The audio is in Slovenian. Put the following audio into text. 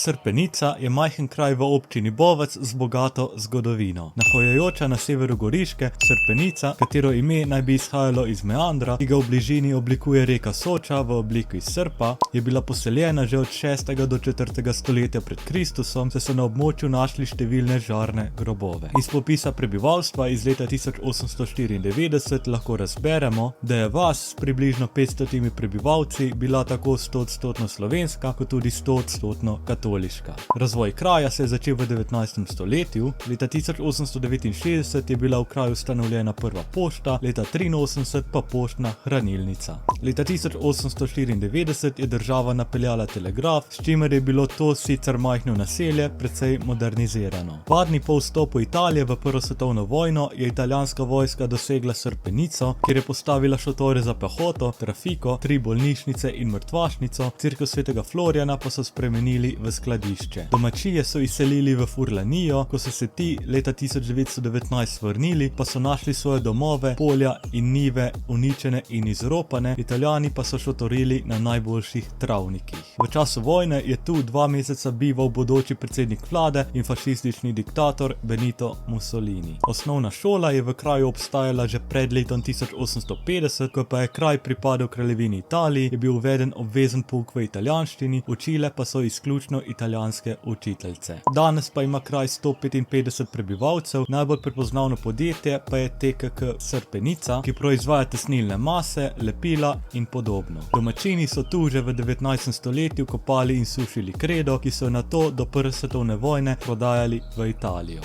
Srpenica je majhen kraj v občini Bovec z bogato zgodovino. Nahajajoča na severu Goriške, Srpenica, katero ime naj bi izhajalo iz meandra, ki ga v bližini oblikuje reka Soča v obliki srpa, je bila poseljena že od 6. do 4. stoletja pred Kristusom, saj so na območju našli številne žarne grobove. Iz popisa prebivalstva iz leta 1894 lahko razberemo, da je vas s približno 500 prebivalci bila tako 100% slovenska, kot tudi 100% katoliška. Razvoj kraja se je začel v 19. stoletju, leta 1869 je bila v kraju ustanovljena prva pošta, leta 83 pa poštna hranilnica. Leta 1894 je država napeljala telegraf, s čimer je bilo to sicer majhno naselje precej modernizirano. Par dni po vstopu Italije v Prvo svetovno vojno je italijanska vojska dosegla Srpenico, kjer je postavila šotore za pehoto, trafiko, 3 bolnišnice in mrtvašnico, cerkev svetega Florjana pa so spremenili v skladišče. Domačije so izselili v Furlanijo, ko so se ti leta 1919 vrnili, pa so našli svoje domove, polja in njive uničene in izropane, Italijani pa so šotorili na najboljših travnikih. V času vojne je tu 2 meseca bival bodoči predsednik vlade in fašistični diktator Benito Mussolini. Osnovna šola je v kraju obstajala že pred letom 1850, ko pa je kraj pripadal kraljevini Italiji, je bil uveden obvezen pouk v italijanščini, učile pa so izključno italijanske učiteljice. Danes pa ima kraj 155 prebivalcev, najbolj prepoznavno podjetje pa je TKK Srpenica, ki proizvaja tesnilne mase, lepila in podobno. Domačini so tu že v 19. stoletju kopali in sušili kredo, ki so nato do Prve svetovne vojne prodajali v Italijo.